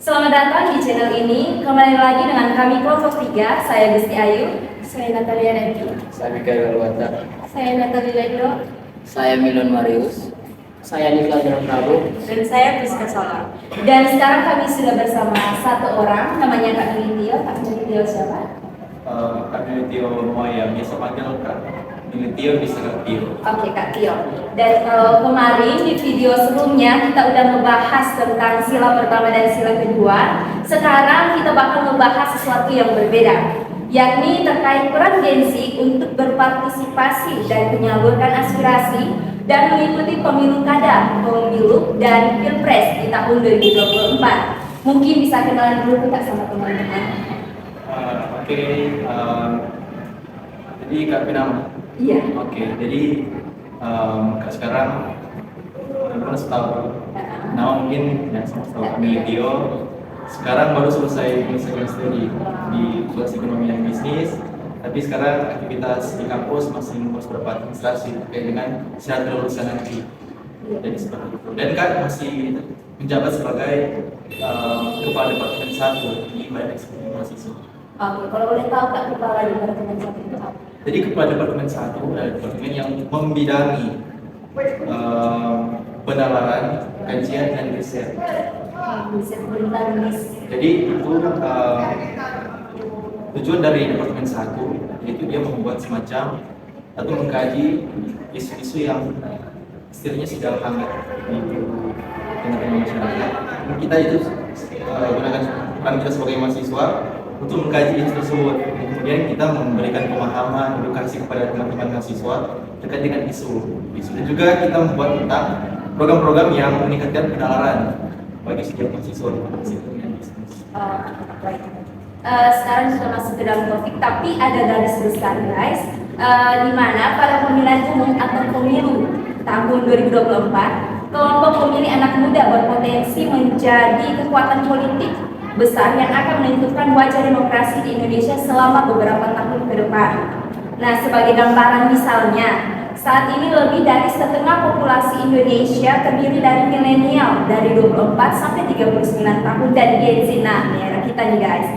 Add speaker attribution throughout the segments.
Speaker 1: Selamat datang di channel ini. Kembali lagi dengan kami kelompok 3. Saya Gusti Ayu. Saya Natalia Neti.
Speaker 2: Saya Mikael Galwata.
Speaker 1: Saya Natalia Lendo.
Speaker 2: Saya Milon Marius. Saya Niklas Prabu.
Speaker 1: Dan saya Priska Solar. Dan sekarang kami sudah bersama satu orang, namanya Kak Militio. Kak Militio siapa?
Speaker 3: Kak Militio Moya, biasa panggil Kak Militio, bisa Kak Tio.
Speaker 1: Oke, Kak Tio. Dan kalau kemarin di video sebelumnya kita udah membahas tentang sila pertama dan sila kedua. Sekarang kita bakal membahas sesuatu yang berbeda, yakni terkait peran Gen Z untuk berpartisipasi dan menyalurkan aspirasi dan mengikuti pemilu kada, pemilu dan pilpres di tahun 2024. Mungkin bisa kenalan dulu Kak sama teman-teman.
Speaker 3: Oke, jadi Kak Pinam.
Speaker 1: Iya.
Speaker 3: Oke, jadi Kak sekarang benar-benar setahu. Nah mungkin yang sama setahu Kak Militio sekarang baru selesai menyelesaikan studi di Fakultas Ekonomi dan Bisnis. Tapi sekarang aktivitas di kampus masih mengurus beberapa administrasi terkait dengan syarat kelulusan nanti. Jadi seperti itu. Dan Kak masih menjabat sebagai kepala departemen 1 di Badan Eksekutif Mahasiswa.
Speaker 1: Oke, kalau boleh tahu Kak kepala departemen 1 itu apa?
Speaker 3: Jadi kepala departemen 1 adalah departemen yang membidangi penalaran, kajian dan riset.
Speaker 1: Riset tentang
Speaker 3: Jadi itu tujuan dari departemen 1 yaitu dia membuat semacam atau mengkaji isu-isu yang istilahnya sedang hangat di tengah-tengah masyarakat. Kita itu gunakan peran kita sebagai mahasiswa untuk mengkaji isu tersebut. Kemudian kita memberikan pemahaman, edukasi kepada teman-teman mahasiswa terkait dengan isu. Dan juga kita membuat tentang program-program yang meningkatkan penalaran bagi setiap mahasiswa di mahasiswa dengan bisnis.
Speaker 1: Baik. Sekarang sudah masuk ke dalam topik, tapi ada garis besar guys, di mana pada pemilihan umum atau pemilu tahun 2024, kelompok pemilih anak muda berpotensi menjadi kekuatan politik besar yang akan menentukan wajah demokrasi di Indonesia selama beberapa tahun ke depan. Nah, sebagai gambaran misalnya, saat ini lebih dari setengah populasi Indonesia terdiri dari milenial dari 24 sampai 39 tahun dan Gen Z. Nah, daerah kita nih guys.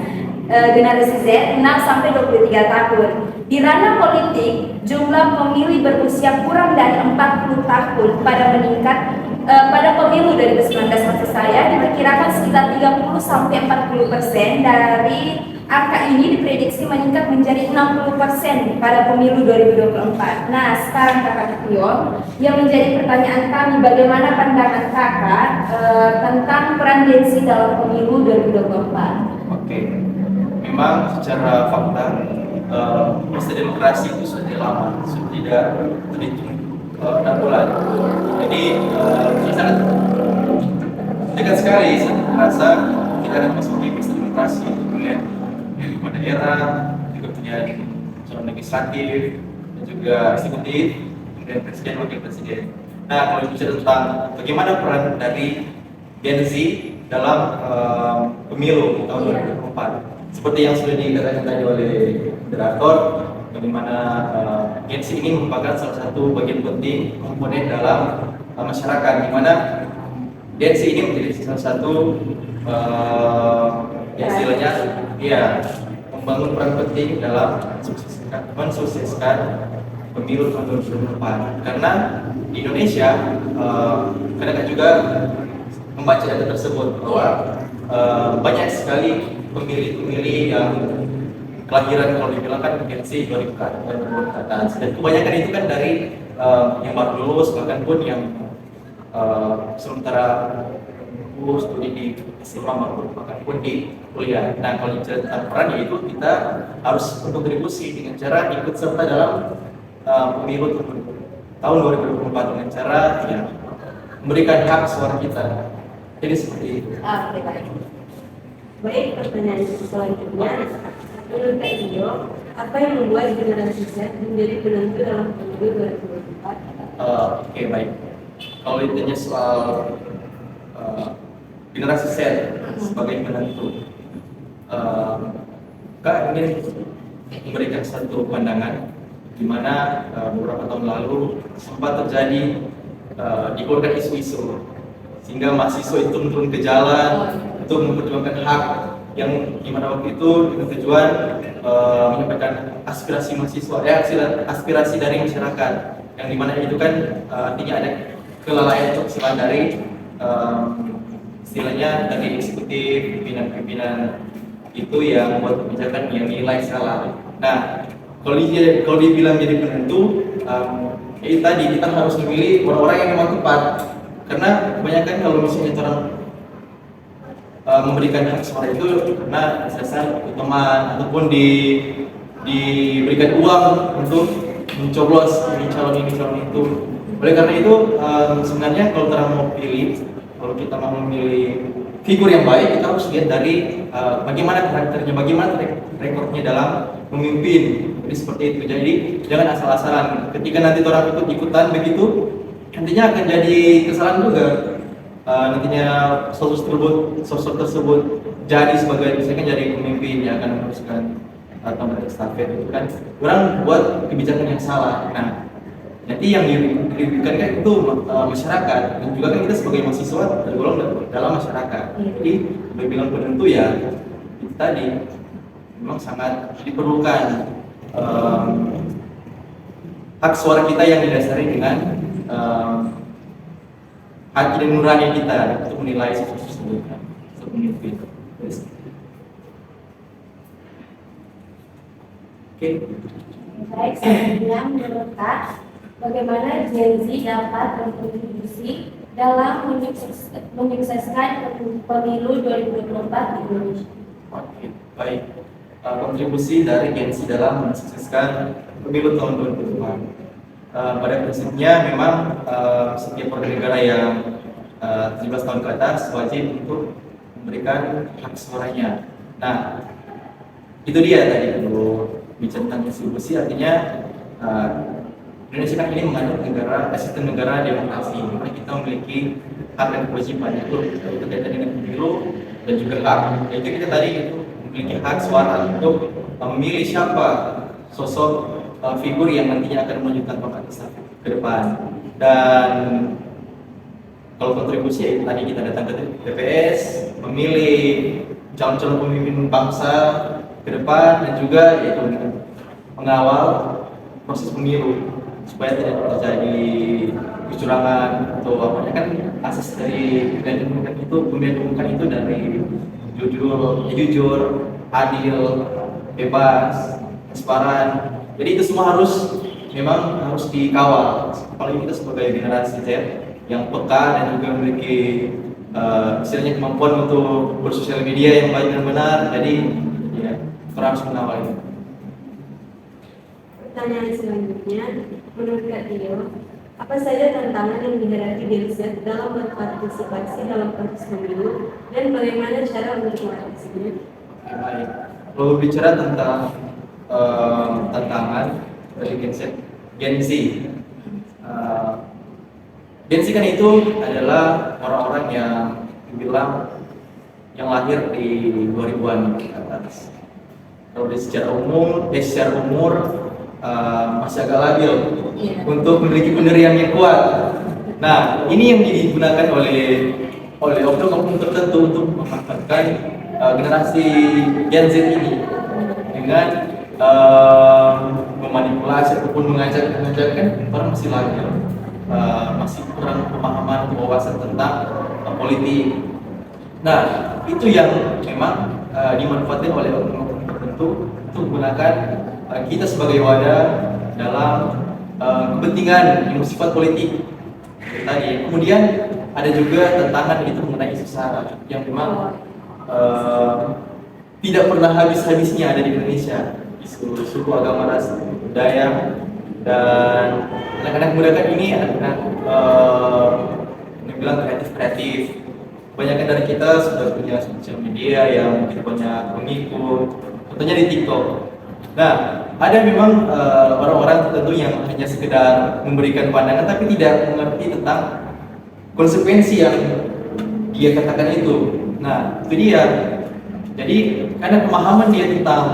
Speaker 1: Generasi Z 6 sampai 23 tahun. Di ranah politik, jumlah pemilih berusia kurang dari 40 tahun pada pemilu 2019 maksud saya diperkirakan sekitar 30 sampai 40%. Dari angka ini diprediksi meningkat menjadi 60% pada pemilu 2024. Nah, sekarang Kakak Tio, yang menjadi pertanyaan kami, bagaimana pandangan Kakak tentang peran Gen Z dalam pemilu 2024?
Speaker 3: Oke. Memang secara fakta proses demokrasi itu sudah lama, sudah tidak terhitung 6 bulan. Jadi sangat dekat sekali saya merasa kita akan memasuki proses demokrasi, kemudian di daerah, juga punya calon legislatif dan juga eksekutif, kemudian presiden, wakil presiden. Nah, kalau bicara tentang bagaimana peran dari Gen Z dalam pemilu tahun 2024. Seperti yang sudah dikatakan tadi oleh moderator, bagaimana Gen Z ini merupakan salah satu bagian penting komponen dalam masyarakat, di mana Gen Z ini menjadi salah satu istilahnya membangun peran penting dalam mensukseskan pemilu tahun 2024. Karena di Indonesia kadang-kadang juga membaca data tersebut bahwa banyak sekali pemilih-pemilih yang kelahiran kalau dibilang kan Gen Z 2000 ke atas, dan kebanyakan itu kan dari yang baru lulus, bahkan pun yang sementara studi di SMA bahkan pun di kuliah. Nah, kalau bicara tentang peran, yaitu kita harus berkontribusi dengan cara ikut serta dalam pemilu tahun 2024 dengan cara memberikan hak suara kita. Jadi seperti itu.
Speaker 4: Baik, pertanyaan selanjutnya, menurut Kak Tio, apa yang membuat generasi Z menjadi penentu dalam pemilu 2024?
Speaker 3: Oke, baik. Kalau ditanya soal generasi Z sebagai penentu, Kak ingin memberikan satu pandangan di mana beberapa tahun lalu sempat terjadi dikeluarkan isu-isu sehingga mahasiswa itu turun ke jalan untuk memperjuangkan hak yang dimana waktu itu dengan tujuan menyampaikan aspirasi mahasiswa, aspirasi dari masyarakat, yang dimana itu kan artinya ada kelalaian atau kesalahan dari istilahnya dari eksekutif, pimpinan-pimpinan itu yang membuat kebijakan yang nilai salah. Nah, kalau dibilang jadi penentu, tadi kita harus memilih orang-orang yang memang tepat, karena kebanyakan kalau misalnya orang memberikan hak suara itu karena dasar teman ataupun diberikan uang untuk mencoblos ini calon itu. Oleh karena itu sebenarnya kalau kita mau pilih, kalau kita mau memilih figur yang baik, kita harus lihat dari bagaimana karakternya, bagaimana rekornya dalam memimpin. Jadi seperti itu. Jadi jangan asal-asalan. Ketika nanti orang ikut-ikutan begitu, nantinya akan jadi kesalahan juga. Nantinya sosok tersebut jadi sebagai misalkan jadi pemimpin yang akan meneruskan atau estafet itu kan orang buat kebijakan yang salah. Nah, nanti yang dirugikan kan itu masyarakat, dan juga kan kita sebagai mahasiswa tergolong dalam masyarakat. Jadi bilang penentu ya itu tadi memang sangat diperlukan hak suara kita yang didasari dengan hati dan nurani kita untuk menilai sesuatu tersebut untuk memimpin. Oke.
Speaker 1: Baik, selanjutnya menurut Kak, bagaimana Gen Z dapat berkontribusi dalam menyukseskan pemilu 2024 di Indonesia?
Speaker 3: Oke, baik. Kontribusi dari Gen Z dalam mensukseskan pemilu tahun 2024. Pada prinsipnya memang setiap warga negara yang 17 tahun ke atas wajib untuk memberikan hak suaranya. Nah, itu dia tadi kalau bicara tentang kontribusi, artinya Indonesia kan ini mengandung sistem negara demokrasi, di mana kita memiliki hak dan kewajiban itu berkaitan dengan pemilu dan juga hak. Yaitu kita tadi itu memiliki hak suara untuk memilih siapa sosok figur yang nantinya akan melanjutkan pemerintahan ke depan. Dan kalau kontribusi ya tadi kita datang ke TPS, memilih calon-calon pemimpin bangsa ke depan, dan juga yaitu mengawal proses pemilu supaya tidak terjadi kecurangan atau apa. Kan asas dari pemilihan itu dari jujur, adil, bebas, transparan. Jadi itu semua memang harus dikawal. Apalagi kita sebagai generasi Z yang peka dan juga memiliki istilahnya kemampuan untuk bersosial media yang baik dan benar. Jadi ya, kita harus mengawal itu.
Speaker 4: Pertanyaan selanjutnya, menurut Kak Tio, apa saja tantangan yang dihadapi Gen Z dalam berpartisipasi dalam proses pemilu dan bagaimana cara untuk mengatasinya?
Speaker 3: Baik. Kalau bicara tentang tantangan dari Gen Z, Gen Z kan itu adalah orang-orang yang dibilang yang lahir di 2000-an ke atas. Kalau secara umur masih agak labil untuk memiliki pendirian yang kuat. Nah, ini yang digunakan oleh oknum-oknum tertentu untuk memanfaatkan generasi Gen Z ini dengan memanipulasi ataupun mengajarkan orang masih labil, masih kurang pemahaman wawasan tentang politik. Nah, itu yang memang dimanfaatkan oleh oknum-oknum tertentu untuk menggunakan kita sebagai wadah dalam kepentingan yang bersifat politik tadi. Kemudian ada juga tantangan itu mengenai isu sara yang memang tidak pernah habis-habisnya ada di Indonesia. Isu suku, agama, ras, budaya, dan anak-anak muda kan ini anak-anak dibilang kreatif. Kebanyakan dari kita sudah punya sosial media yang kita banyak mengikut, contohnya di TikTok. Nah, ada memang orang-orang tertentu yang hanya sekedar memberikan pandangan tapi tidak mengerti tentang konsekuensi yang dia katakan itu. Nah, itu dia. Jadi, karena pemahaman dia tentang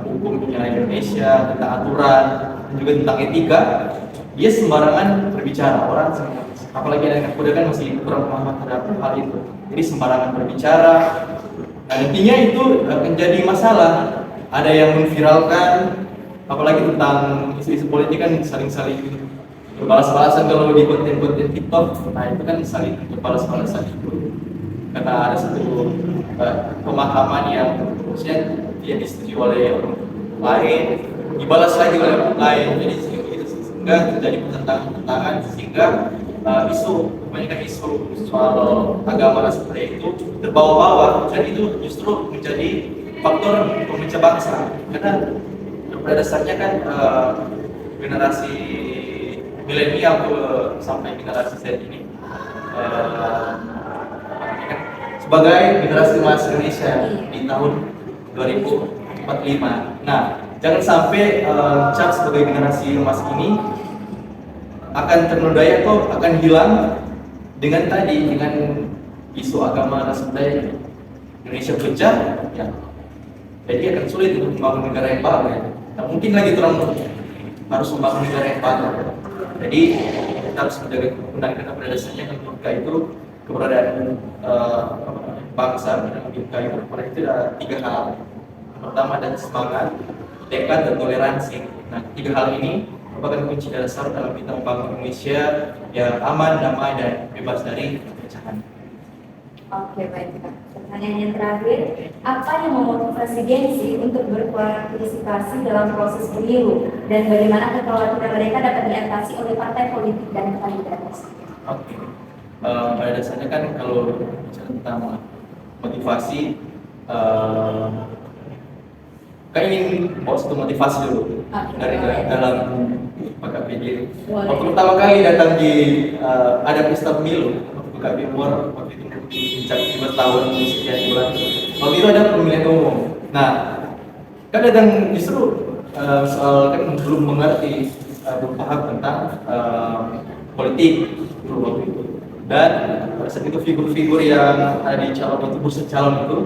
Speaker 3: hukum Indonesia, tentang aturan, dan juga tentang etika, dia sembarangan berbicara. Orang apalagi anak muda kan masih kurang pemahaman terhadap hal itu. Jadi sembarangan berbicara. Nah, nantinya itu akan jadi masalah. Ada yang memviralkan, apalagi tentang isu-isu politik kan saling-saling berbalas-balasan kalau di konten-konten TikTok. Nah itu kan saling berbalas-balasan itu karena ada satu pemahaman yang maksudnya tidak disetujui oleh orang lain, dibalas lagi oleh orang lain. Jadi sehingga terjadi pertentangan sehingga kebanyakan isu soal agama seperti itu terbawa-bawa, dan itu justru menjadi faktor pemecah bangsa. Karena pada dasarnya kan generasi milenial sampai generasi Z ini sebagai generasi emas Indonesia di tahun 2045. Nah, jangan sampai cap sebagai generasi emas ini akan ternodai atau akan hilang dengan isu agama ras budaya. Indonesia pecah, ya. Jadi akan sulit untuk membangun negara yang baru. Ya. Nah, mungkin lagi terang harus membangun negara yang baru. Jadi kita harus menjaga kerukunan, karena pada dasarnya ketika itu keberadaan bangsa dan ketika itu ada 3 hal. Pertama ada semangat, tekad, dan toleransi. Nah, 3 hal ini merupakan kunci dasar dalam kita membangun Indonesia yang aman, damai, dan bebas dari perpecahan.
Speaker 1: Oke, baik Kak. Pertanyaan yang terakhir, apa yang memotivasi Gensi untuk berpartisipasi dalam proses pemilu dan bagaimana kekhawatiran mereka dapat diatasi oleh partai politik dan kandidat?
Speaker 3: Oke, pada dasarnya kan kalau bicara tentang motivasi, kan ingin bawa satu motivasi dulu dari dalam PKPD. Waktu pertama kali datang di ada pesta pemilu, PKB War waktu itu mencapai 15 tahun sekian bulan. Waktu itu ada pemilihan umum. Nah, kan datang justru soal kan belum mengerti, belum paham tentang politik dulu waktu itu. Dan pada saat itu figur-figur yang ada di calon bursa calon itu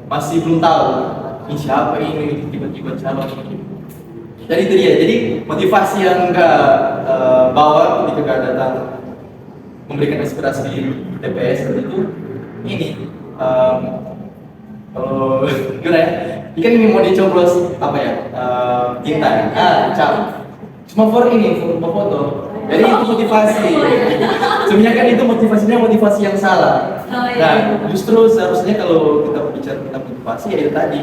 Speaker 3: masih belum tahu ini siapa ini tiba-tiba calon. Jadi itu dia. Jadi motivasi yang enggak bawa ketika datang memberikan aspirasi di TPS itu ini kalau gimana ya? Ikan ini mau dicoblos apa ya? Tinta ya? Cap. Cuma for foto. Jadi itu motivasi. Sebenarnya kan itu motivasi yang salah. Nah, justru seharusnya kalau kita bicara tentang motivasi ya itu tadi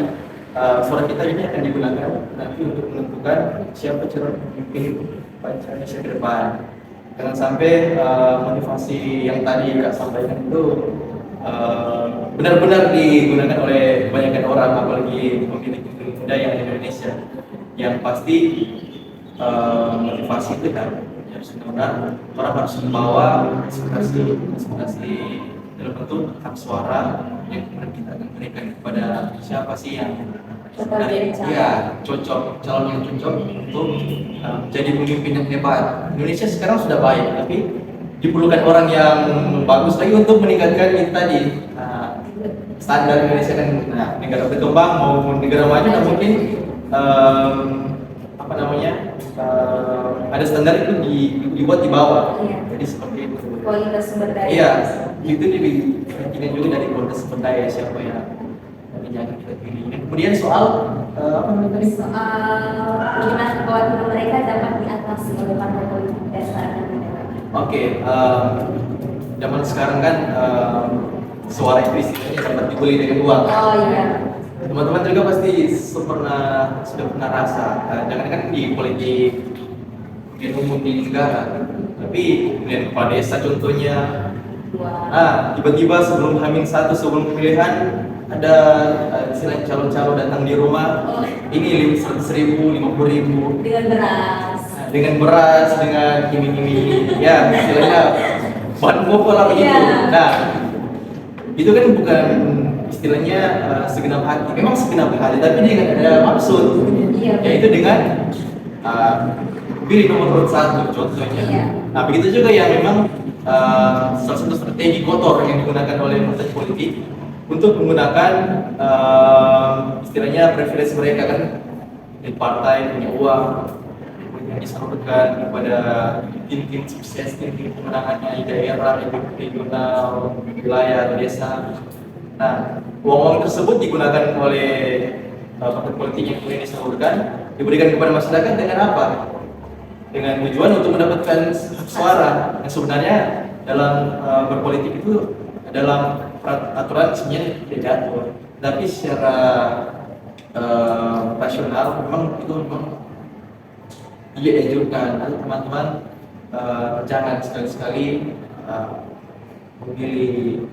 Speaker 3: suara kita ini akan digunakan nanti untuk menentukan siapa calon pemimpin bangsa Indonesia ke depan. Jangan sampai motivasi yang tadi Kak sampaikan itu benar-benar digunakan oleh kebanyakan orang, apalagi pemilih muda yang di Indonesia. Yang pasti motivasi itu kan benar orang harus membawa aspirasi dalam bentuk hak suara yang kemudian kita akan berikan kepada siapa sih yang sebenarnya cocok, calon yang cocok untuk jadi pemimpin yang hebat. Indonesia sekarang sudah baik, tapi diperlukan orang yang bagus lagi untuk meningkatkan itu tadi standar Indonesia kan. Nah, negara berkembang maupun negara maju dan mungkin ada standar itu dibuat di bawah. Jadi seperti itu.
Speaker 1: Kualitas sumber daya.
Speaker 3: Iya, itu diperhatikan juga dari kualitas sumber daya siapa yang akan kita pilih. Kemudian soal apa namanya tadi?
Speaker 1: Soal bagaimana kekhawatiran mereka dapat diatasi oleh partai politik dan kandidat.
Speaker 3: Oke, zaman sekarang kan suara itu istilahnya dapat dibeli dengan uang.
Speaker 1: Oh iya.
Speaker 3: Teman-teman juga pasti sudah pernah rasa, jangan kan di politik di umum di negara, tapi kemudian kepala desa contohnya, tiba-tiba sebelum H-1 sebelum pemilihan ada istilah calon-calon datang di rumah, ini 100.000, 50.000 dengan beras, dengan iming-iming, ya istilahnya bahan pokok lah begitu. Nah, itu kan bukan istilahnya segenap hati, memang segenap hati, tapi dengan ada maksud, yaitu dengan pilih nomor urut 1 contohnya. Nah, begitu juga yang memang salah satu strategi kotor yang digunakan oleh partai politik untuk menggunakan istilahnya privilege mereka kan di partai punya uang, yang disalurkan kepada tim-tim sukses, tim-tim pemenangannya di daerah, regional, wilayah, desa. Nah, uang-uang tersebut digunakan oleh partai politik yang kemudian disalurkan, diberikan kepada masyarakat dengan apa? Dengan tujuan untuk mendapatkan hak suara. Yang sebenarnya dalam berpolitik itu dalam aturan sebenarnya tidak diatur, tapi secara rasional memang itu memang dianjurkan atau teman-teman jangan sekali-sekali memilih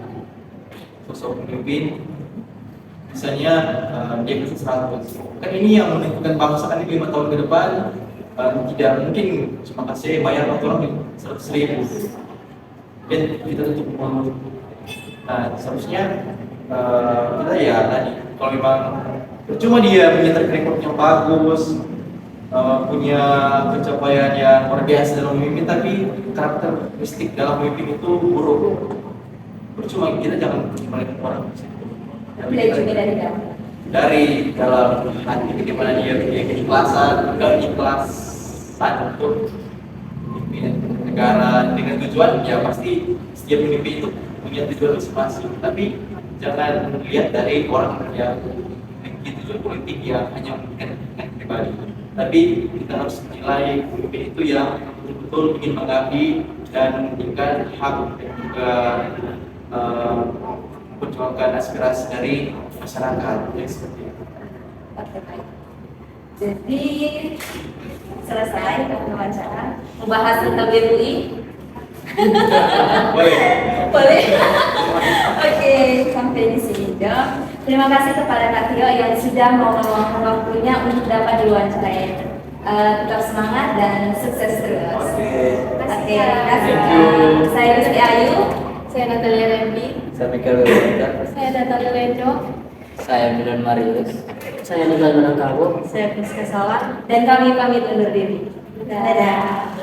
Speaker 3: sosok pemimpin misalnya dia bisa 100. Kan ini yang menentukan bangsa kan ini 5 tahun ke depan. Tidak mungkin cuma kasih bayar orang 100.000 dan kita tutup mulut. Nah seharusnya kita ya tadi kalau memang percuma dia punya track record yang bagus, punya pencapaian yang luar biasa dalam memimpin, tapi karakteristik dalam memimpin itu buruk. Percuma kita jangan melihat orang
Speaker 1: Tidak juga dari dalam.
Speaker 3: dari dalam hati bagaimana dia punya keikhlasan, keikhlasan untuk memimpin negara dengan tujuan ya pasti setiap pemimpin itu punya tujuan masing-masing, tapi jangan melihat dari orang yang memiliki tujuan politik yang hanya memikirkan pribadi, tapi kita harus menilai pemimpin itu yang betul-betul ingin mengabdi dan memberikan hak dan juga memperjuangkan aspirasi dari masyarakat yang seperti itu.
Speaker 1: Oke, baik. Jadi selesai wawancara membahas tentang BMUI.
Speaker 3: Boleh.
Speaker 1: Boleh. Oke, sampai di sini dong. Terima kasih kepada Kak Tio yang sudah mau meluangkan waktunya untuk dapat diwawancarai. Tetap semangat dan sukses terus.
Speaker 3: Oke.
Speaker 1: Oke, terima kasih.
Speaker 3: Thank you.
Speaker 1: Saya Rizky Ayu.
Speaker 4: Saya Natalia Rembi.
Speaker 2: Saya Michael Wilda.
Speaker 4: Saya Natalia Lendo.
Speaker 2: Saya Milon Marius. Saya Nizal Menangkabo.
Speaker 4: Saya Priska Salah.
Speaker 1: Dan kami pamit undur diri. Dadah.